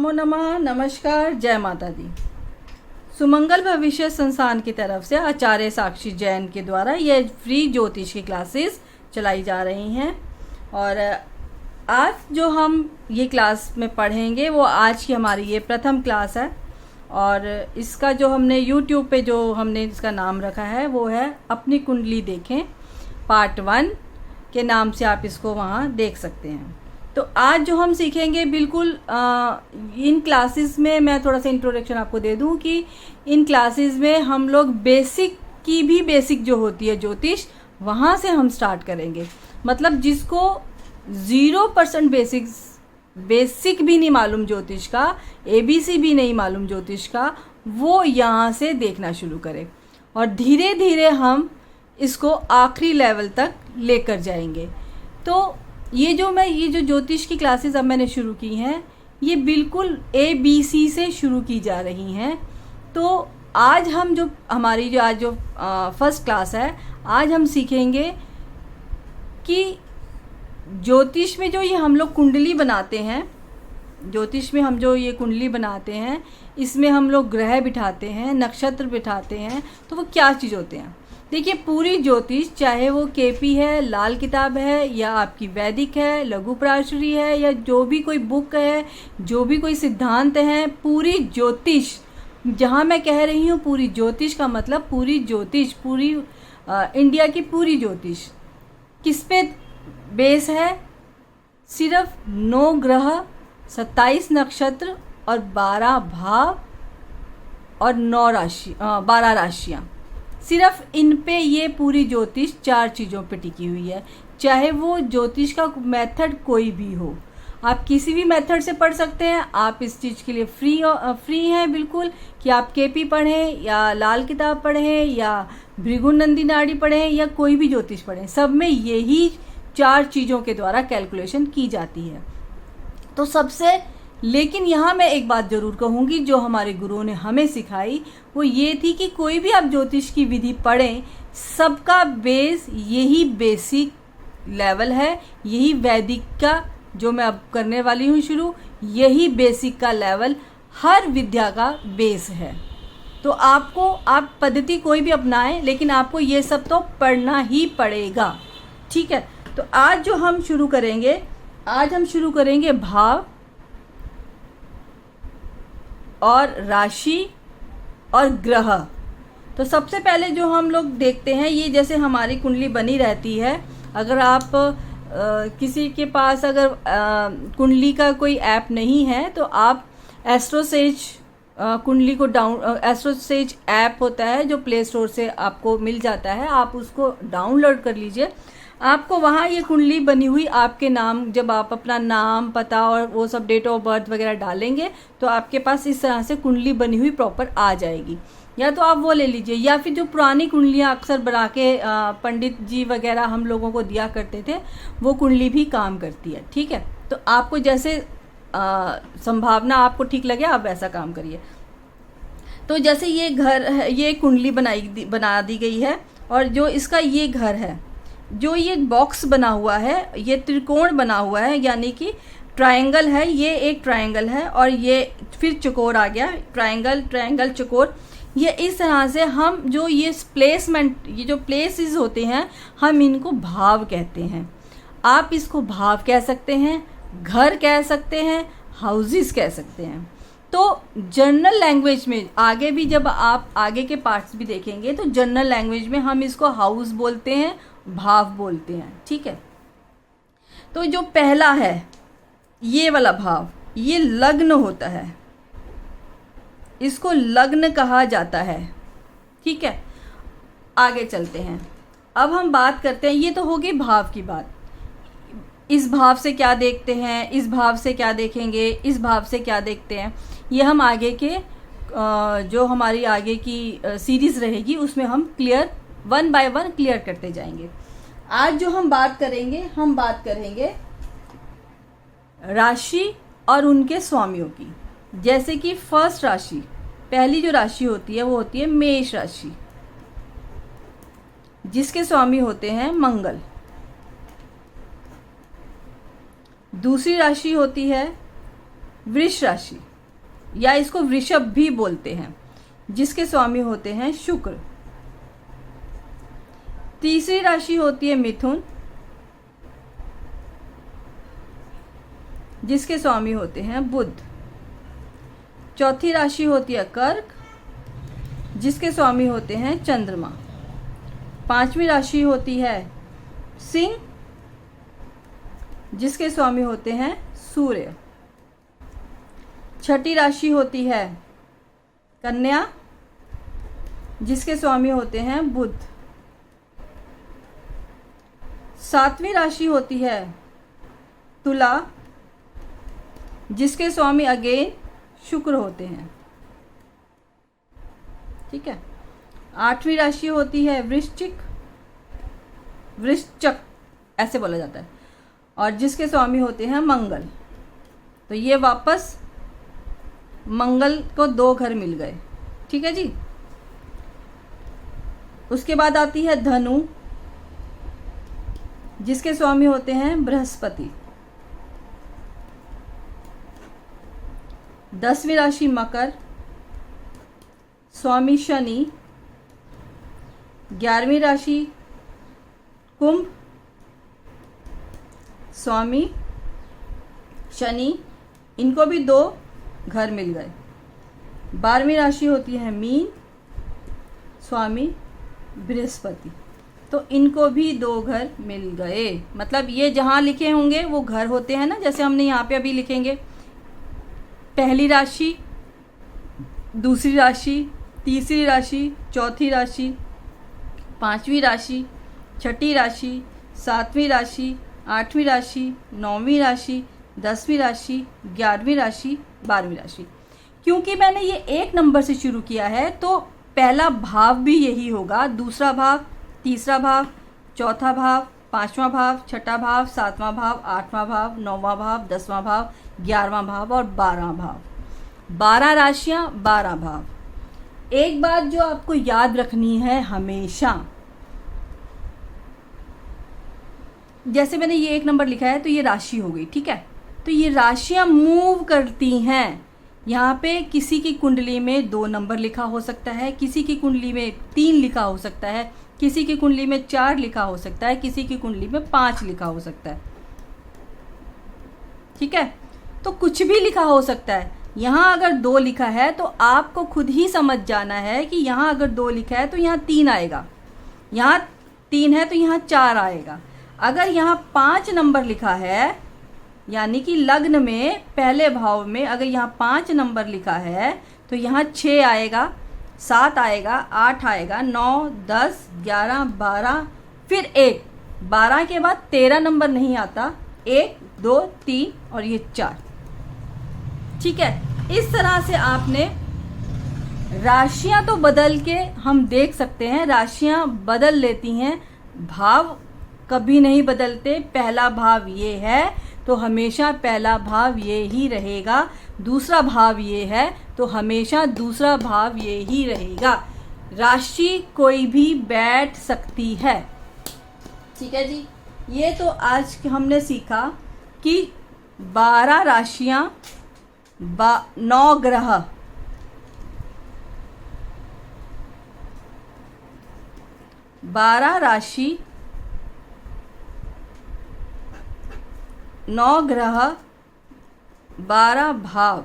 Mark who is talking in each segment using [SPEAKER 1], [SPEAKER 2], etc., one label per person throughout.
[SPEAKER 1] नमो नमः। नमस्कार, जय माता दी। सुमंगल भविष्य संस्थान की तरफ से आचार्य साक्षी जैन के द्वारा ये फ्री ज्योतिष की क्लासेस चलाई जा रही हैं और आज जो हम ये क्लास में पढ़ेंगे वो आज की हमारी ये प्रथम क्लास है और इसका जो हमने YouTube पे जो हमने इसका नाम रखा है वो है अपनी कुंडली देखें पार्ट 1 के नाम से आप इसको वहाँ देख सकते हैं। तो आज जो हम सीखेंगे बिल्कुल इन क्लासेस में मैं थोड़ा सा इंट्रोडक्शन आपको दे दूं कि इन क्लासेस में हम लोग बेसिक की भी बेसिक जो होती है ज्योतिष वहाँ से हम स्टार्ट करेंगे। मतलब जिसको 0% बेसिक भी नहीं मालूम ज्योतिष का, ABC भी नहीं मालूम ज्योतिष का, वो यहाँ से देखना शुरू करें और धीरे धीरे हम इसको आखिरी लेवल तक लेकर जाएंगे। तो ये जो ज्योतिष की क्लासेस अब मैंने शुरू की हैं ये बिल्कुल ABC से शुरू की जा रही हैं। तो आज हम जो हमारी जो आज जो फर्स्ट क्लास है, आज हम सीखेंगे कि ज्योतिष में जो ये हम लोग कुंडली बनाते हैं, ज्योतिष में हम जो ये कुंडली बनाते हैं इसमें हम लोग ग्रह बिठाते हैं, नक्षत्र बिठाते हैं, तो वो क्या चीज़ होते हैं। देखिए पूरी ज्योतिष चाहे वो KP है, लाल किताब है या आपकी वैदिक है, लघु पराशरी है या जो भी कोई बुक है, जो भी कोई सिद्धांत है, पूरी ज्योतिष जहाँ मैं कह रही हूँ पूरी ज्योतिष का मतलब पूरी ज्योतिष पूरी इंडिया की पूरी ज्योतिष किस पे बेस है। सिर्फ 9 ग्रह, 27 नक्षत्र और 12 भाव और 12 राशियाँ, सिर्फ इन पे ये पूरी ज्योतिष 4 चीज़ों पे टिकी हुई है। चाहे वो ज्योतिष का मेथड कोई भी हो, आप किसी भी मेथड से पढ़ सकते हैं। आप इस चीज़ के लिए फ्री हैं बिल्कुल कि आप KP पढ़ें या लाल किताब पढ़ें या भृगुनंदी नाड़ी पढ़ें या कोई भी ज्योतिष पढ़ें, सब में यही 4 चीज़ों के द्वारा कैलकुलेशन की जाती है। तो सबसे लेकिन यहाँ मैं एक बात ज़रूर कहूँगी जो हमारे गुरुओं ने हमें सिखाई वो ये थी कि कोई भी आप ज्योतिष की विधि पढ़ें, सबका बेस यही बेसिक लेवल है, यही वैदिक का जो मैं अब करने वाली हूँ शुरू, यही बेसिक का लेवल हर विद्या का बेस है। तो आपको आप पद्धति कोई भी अपनाएं लेकिन आपको ये सब तो पढ़ना ही पड़ेगा, ठीक है। तो आज जो हम शुरू करेंगे, आज हम शुरू करेंगे भाव और राशि और ग्रह। तो सबसे पहले जो हम लोग देखते हैं, ये जैसे हमारी कुंडली बनी रहती है, अगर आप किसी के पास अगर कुंडली का कोई ऐप नहीं है तो आप एस्ट्रोसेज कुंडली को एस्ट्रोसेज ऐप होता है जो प्ले स्टोर से आपको मिल जाता है, आप उसको डाउनलोड कर लीजिए। आपको वहाँ ये कुंडली बनी हुई आपके नाम, जब आप अपना नाम, पता और वो सब डेट ऑफ बर्थ वगैरह डालेंगे तो आपके पास इस तरह से कुंडली बनी हुई प्रॉपर आ जाएगी। या तो आप वो ले लीजिए या फिर जो पुरानी कुंडलियाँ अक्सर बना के पंडित जी वगैरह हम लोगों को दिया करते थे, वो कुंडली भी काम करती है, ठीक है। तो आपको जैसे संभावना आपको ठीक लगे आप वैसा काम करिए। तो जैसे ये घर है, ये कुंडली बना दी गई है और जो इसका ये घर है, जो ये बॉक्स बना हुआ है, ये त्रिकोण बना हुआ है, यानी कि ट्रायंगल है, ये एक ट्रायंगल है और ये फिर चौकोर आ गया, ट्रायंगल ट्रायंगल चौकोर। ये इस तरह से हम जो ये प्लेसमेंट, ये जो प्लेसेस होते हैं हम इनको भाव कहते हैं। आप इसको भाव कह सकते हैं, घर कह सकते हैं, हाउसेस कह सकते हैं। तो जनरल लैंग्वेज में आगे भी जब आप आगे के पार्ट्स भी देखेंगे तो जनरल लैंग्वेज में हम इसको हाउस बोलते हैं, भाव बोलते हैं, ठीक है। तो जो पहला है ये वाला भाव, ये लग्न होता है, इसको लग्न कहा जाता है, ठीक है। आगे चलते हैं, अब हम बात करते हैं, ये तो होगी भाव की बात। इस भाव से क्या देखते हैं, इस भाव से क्या देखेंगे, इस भाव से क्या देखते हैं, ये हम आगे के जो हमारी आगे की सीरीज़ रहेगी उसमें हम क्लियर 1 बाय 1 क्लियर करते जाएंगे। आज जो हम बात करेंगे राशि और उनके स्वामियों की। जैसे कि फर्स्ट राशि, पहली जो राशि होती है वो होती है मेष राशि, जिसके स्वामी होते हैं मंगल। दूसरी राशि होती है वृष राशि, या इसको वृषभ भी बोलते हैं, जिसके स्वामी होते हैं शुक्र। तीसरी राशि होती है मिथुन, जिसके स्वामी होते हैं बुध। चौथी राशि होती है कर्क, जिसके स्वामी होते हैं चंद्रमा। पांचवी राशि होती है सिंह, जिसके स्वामी होते हैं सूर्य। छठी राशि होती है कन्या, जिसके स्वामी होते हैं बुध। सातवीं राशि होती है तुला, जिसके स्वामी अगेन शुक्र होते हैं। ठीक है। आठवीं राशि होती है वृश्चिक, वृश्चक ऐसे बोला जाता है, और जिसके स्वामी होते हैं मंगल। तो ये वापस मंगल को 2 घर मिल गए। ठीक है जी। उसके बाद आती है धनु, जिसके स्वामी होते हैं बृहस्पति। 10वीं राशि मकर, स्वामी शनि। 11वीं राशि कुंभ, स्वामी शनि, इनको भी 2 घर मिल गए। 12वीं राशि होती है मीन, स्वामी बृहस्पति। तो इनको भी 2 घर मिल गए। मतलब ये जहाँ लिखे होंगे वो घर होते हैं ना, जैसे हमने यहाँ पे अभी लिखेंगे पहली राशि, दूसरी राशि, तीसरी राशि, चौथी राशि, 5वीं राशि, छठी राशि, 7वीं राशि, 8वीं राशि, 9वीं राशि, 10वीं राशि, 11वीं राशि, 12वीं राशि। क्योंकि मैंने ये 1 नंबर से शुरू किया है तो पहला भाव भी यही होगा, दूसरा भाव, तीसरा भाव, चौथा भाव, 5वां भाव, छठा भाव, 7वां भाव, 8वां भाव, 9वां भाव, 10वां भाव, 11वां भाव और 12वां भाव। 12 राशियां, 12 भाव। एक बात जो आपको याद रखनी है हमेशा, जैसे मैंने ये 1 नंबर लिखा है तो ये राशि हो गई। ठीक है। तो ये राशियां मूव करती हैं। यहाँ पे किसी की कुंडली में 2 नंबर लिखा हो सकता है, किसी की कुंडली में 3 लिखा हो सकता है, किसी की कुंडली में 4 लिखा हो सकता है, किसी की कुंडली में 5 लिखा हो सकता है। ठीक है। तो कुछ भी लिखा हो सकता है। यहाँ अगर 2 लिखा है तो आपको खुद ही समझ जाना है कि यहाँ अगर 2 लिखा है तो यहाँ 3 आएगा, यहाँ 3 है तो यहाँ 4 आएगा। अगर यहाँ 5 नंबर लिखा है, यानी कि लग्न में पहले भाव में अगर यहाँ 5 नंबर लिखा है तो यहाँ 6 आएगा, 7 आएगा, 8 आएगा, 9, 10, 11, 12, फिर 1। 12 के बाद 13 नंबर नहीं आता, 1, 2, 3 और ये 4। ठीक है। इस तरह से आपने राशियां तो बदल के हम देख सकते हैं, राशियां बदल लेती हैं, भाव कभी नहीं बदलते। पहला भाव ये है तो हमेशा पहला भाव ये ही रहेगा, दूसरा भाव ये है तो हमेशा दूसरा भाव ये ही रहेगा। राशि कोई भी बैठ सकती है। ठीक है जी। ये तो आज हमने सीखा कि 12 राशियां, 9 ग्रह, 12 राशि, 9 ग्रह, 12 भाव।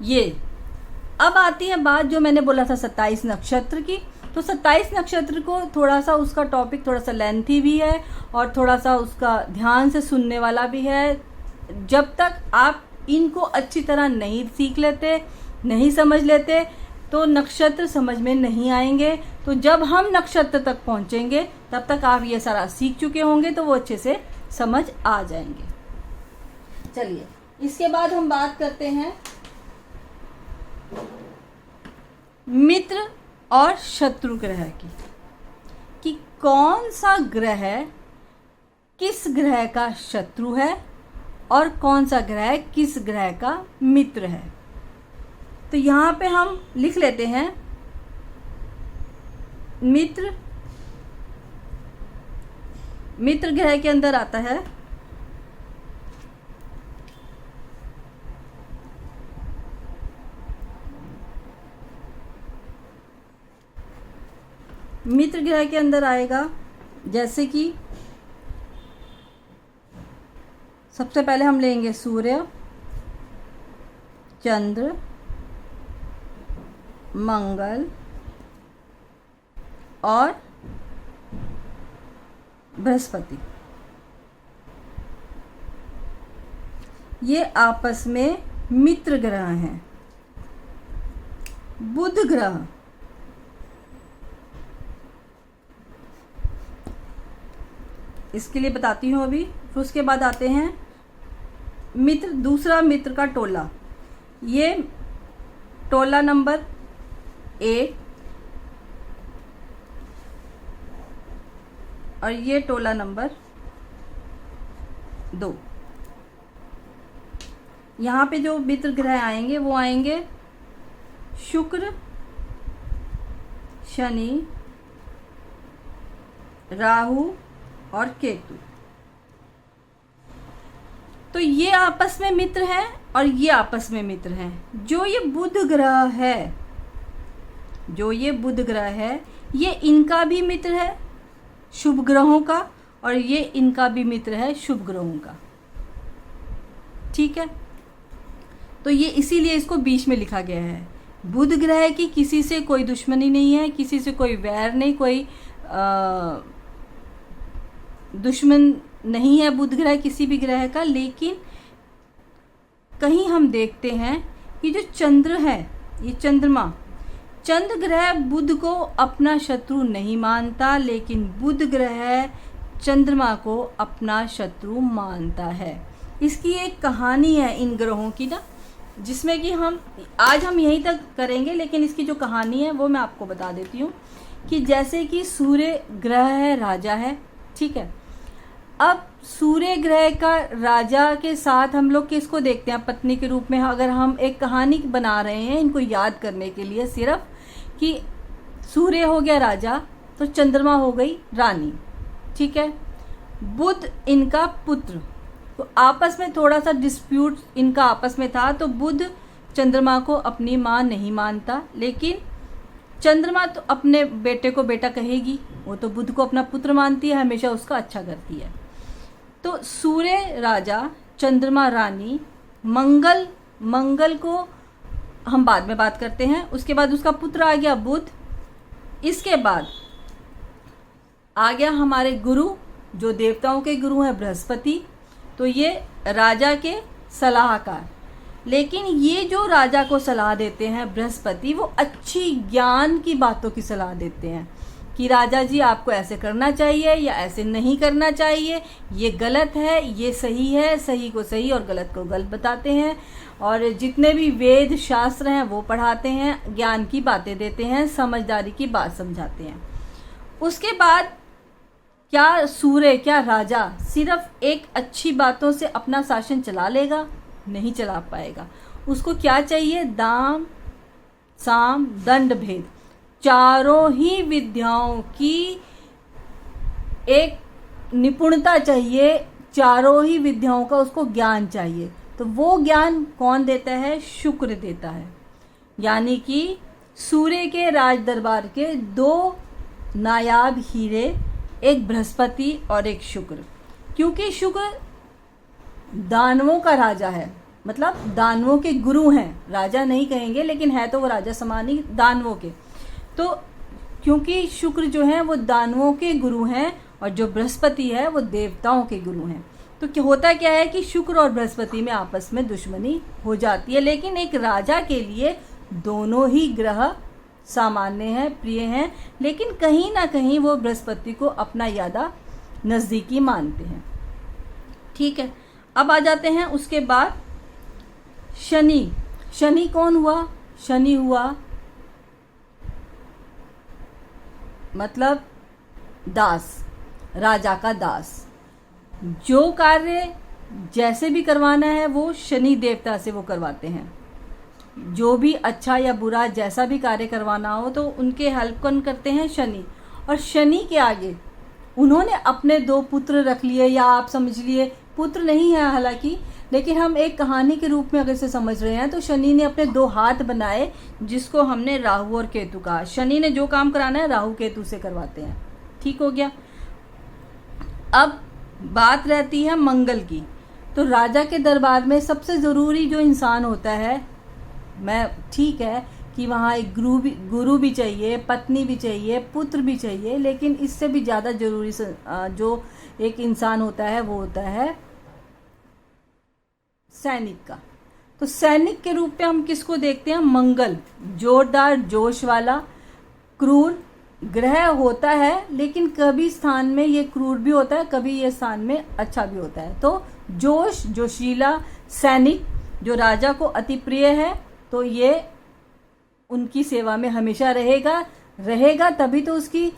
[SPEAKER 1] ये अब आती है बात जो मैंने बोला था 27 नक्षत्र की। तो 27 नक्षत्र को थोड़ा सा उसका टॉपिक थोड़ा सा लेंथी भी है और थोड़ा सा उसका ध्यान से सुनने वाला भी है। जब तक आप इनको अच्छी तरह नहीं सीख लेते, नहीं समझ लेते, तो नक्षत्र समझ में नहीं आएंगे। तो जब हम नक्षत्र तक पहुंचेंगे तब तक आप ये सारा सीख चुके होंगे, तो वो अच्छे से समझ आ जाएंगे। चलिए, इसके बाद हम बात करते हैं मित्र और शत्रु ग्रह की, कि कौन सा ग्रह किस ग्रह का शत्रु है और कौन सा ग्रह किस ग्रह का मित्र है। तो यहाँ पे हम लिख लेते हैं मित्र। मित्र ग्रह के अंदर आता है मित्र ग्रह के अंदर आएगा, जैसे कि सबसे पहले हम लेंगे सूर्य, चंद्र, मंगल और बृहस्पति। ये आपस में मित्र ग्रह हैं। बुध ग्रह इसके लिए बताती हूँ अभी, फिर उसके बाद आते हैं मित्र, दूसरा मित्र का टोला। ये टोला नंबर 1 और ये टोला नंबर 2। यहाँ पे जो मित्र ग्रह आएंगे वो आएंगे शुक्र, शनि, राहु और केतु। तो ये आपस में मित्र हैं और ये आपस में मित्र हैं। जो ये बुध ग्रह है, ये इनका भी मित्र है शुभ ग्रहों का, और ये इनका भी मित्र है शुभ ग्रहों का। ठीक है, तो ये इसीलिए इसको बीच में लिखा गया है। बुध ग्रह की किसी से कोई दुश्मनी नहीं है, किसी से कोई वैर नहीं, कोई दुश्मन नहीं है बुध ग्रह किसी भी ग्रह का। लेकिन कहीं हम देखते हैं कि जो चंद्र है, ये चंद्रमा, चंद्र ग्रह बुध को अपना शत्रु नहीं मानता, लेकिन बुध ग्रह चंद्रमा को अपना शत्रु मानता है। इसकी एक कहानी है इन ग्रहों की ना, जिसमें कि आज हम यहीं तक करेंगे, लेकिन इसकी जो कहानी है वो मैं आपको बता देती हूँ। कि जैसे कि सूर्य ग्रह है, राजा है, ठीक है। अब सूर्य ग्रह का राजा के साथ हम लोग किसको देखते हैं पत्नी के रूप में? अगर हम एक कहानी बना रहे हैं इनको याद करने के लिए सिर्फ, कि सूर्य हो गया राजा तो चंद्रमा हो गई रानी, ठीक है। बुध इनका पुत्र, तो आपस में थोड़ा सा डिस्प्यूट इनका आपस में था, तो बुध चंद्रमा को अपनी माँ नहीं मानता, लेकिन चंद्रमा तो अपने बेटे को बेटा कहेगी, वो तो बुध को अपना पुत्र मानती है, हमेशा उसका अच्छा करती है। तो सूर्य राजा, चंद्रमा रानी, मंगल को हम बाद में बात करते हैं। उसके बाद उसका पुत्र आ गया बुध। इसके बाद आ गया हमारे गुरु, जो देवताओं के गुरु हैं, बृहस्पति। तो ये राजा के सलाहकार, लेकिन ये जो राजा को सलाह देते हैं बृहस्पति, वो अच्छी ज्ञान की बातों की सलाह देते हैं कि राजा जी आपको ऐसे करना चाहिए या ऐसे नहीं करना चाहिए, ये गलत है, ये सही है, सही को सही और गलत को गलत बताते हैं। और जितने भी वेद शास्त्र हैं वो पढ़ाते हैं, ज्ञान की बातें देते हैं, समझदारी की बात समझाते हैं। उसके बाद क्या सूर्य, क्या राजा सिर्फ एक अच्छी बातों से अपना शासन चला लेगा? नहीं चला पाएगा। उसको क्या चाहिए? दाम, साम, दंड, भेद, चारों ही विद्याओं की एक निपुणता चाहिए, चारों ही विद्याओं का उसको ज्ञान चाहिए। तो वो ज्ञान कौन देता है? शुक्र देता है। यानी कि सूर्य के राज दरबार के दो नायाब हीरे, एक बृहस्पति और एक शुक्र। क्योंकि शुक्र दानवों का राजा है, मतलब दानवों के गुरु हैं, राजा नहीं कहेंगे लेकिन है तो वो राजा समान ही दानवों के। तो क्योंकि शुक्र जो है वो दानवों के गुरु हैं और जो बृहस्पति है वो देवताओं के गुरु हैं। तो क्या होता क्या है कि शुक्र और बृहस्पति में आपस में दुश्मनी हो जाती है, लेकिन एक राजा के लिए दोनों ही ग्रह सामान्य हैं, प्रिय हैं, लेकिन कहीं ना कहीं वो बृहस्पति को अपना ज़्यादा नज़दीकी मानते हैं। ठीक है, अब आ जाते हैं उसके बाद शनि। शनि कौन हुआ? शनि हुआ मतलब दास, राजा का दास। जो कार्य जैसे भी करवाना है वो शनि देवता से वो करवाते हैं। जो भी अच्छा या बुरा जैसा भी कार्य करवाना हो तो उनके हेल्प कौन करते हैं? शनि। और शनि के आगे उन्होंने अपने दो पुत्र रख लिए, या आप समझ लिए पुत्र नहीं है हालांकि, लेकिन हम एक कहानी के रूप में अगर इसे समझ रहे हैं तो शनि ने अपने 2 हाथ बनाए, जिसको हमने राहु और केतु कहा। शनि ने जो काम कराना है राहु केतु से करवाते हैं। ठीक हो गया। अब बात रहती है मंगल की। तो राजा के दरबार में सबसे ज़रूरी जो इंसान होता है, मैं ठीक है कि वहाँ एक गुरु भी चाहिए, पत्नी भी चाहिए, पुत्र भी चाहिए, लेकिन इससे भी ज़्यादा ज़रूरी जो एक इंसान होता है वो होता है सैनिक का। तो सैनिक के रूप में हम किसको देखते हैं? मंगल। जोरदार, जोश वाला, क्रूर ग्रह होता है, लेकिन कभी स्थान में ये क्रूर भी होता है, कभी ये स्थान में अच्छा भी होता है। तो जोश, जोशीला सैनिक जो राजा को अति प्रिय है, तो ये उनकी सेवा में हमेशा रहेगा तभी तो उसकी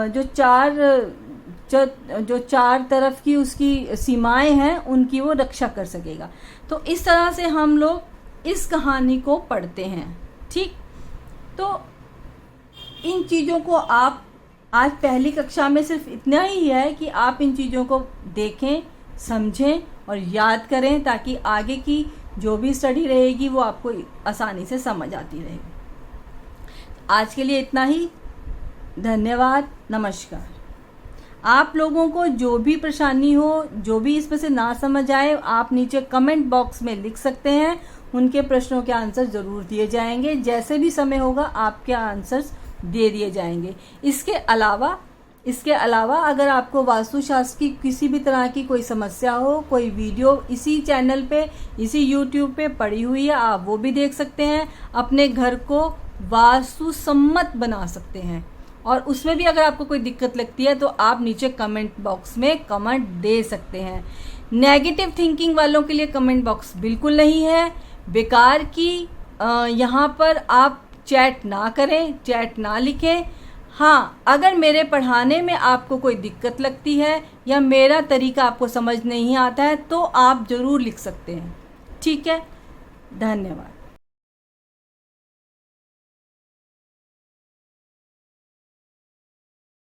[SPEAKER 1] जो चार तरफ की उसकी सीमाएं हैं उनकी वो रक्षा कर सकेगा। तो इस तरह से हम लोग इस कहानी को पढ़ते हैं। ठीक, तो इन चीज़ों को आप आज पहली कक्षा में सिर्फ इतना ही है कि आप इन चीज़ों को देखें, समझें और याद करें, ताकि आगे की जो भी स्टडी रहेगी वो आपको आसानी से समझ आती रहेगी। आज के लिए इतना ही। धन्यवाद, नमस्कार। आप लोगों को जो भी परेशानी हो, जो भी इसमें से ना समझ आए, आप नीचे कमेंट बॉक्स में लिख सकते हैं। उनके प्रश्नों के आंसर ज़रूर दिए जाएंगे। जैसे भी समय होगा आपके आंसर्स दे दिए जाएंगे। इसके अलावा अगर आपको वास्तुशास्त्र की किसी भी तरह की कोई समस्या हो, कोई वीडियो इसी चैनल पे, इसी यूट्यूब पे पड़ी हुई है, आप वो भी देख सकते हैं। अपने घर को वास्तु सम्मत बना सकते हैं, और उसमें भी अगर आपको कोई दिक्कत लगती है तो आप नीचे कमेंट बॉक्स में कमेंट दे सकते हैं। नेगेटिव थिंकिंग वालों के लिए कमेंट बॉक्स बिल्कुल नहीं है। बेकार की यहाँ पर आप चैट ना करें, चैट ना लिखें। हाँ, अगर मेरे पढ़ाने में आपको कोई दिक्कत लगती है या मेरा तरीका आपको समझ नहीं आता है तो आप ज़रूर लिख सकते हैं। ठीक है, धन्यवाद।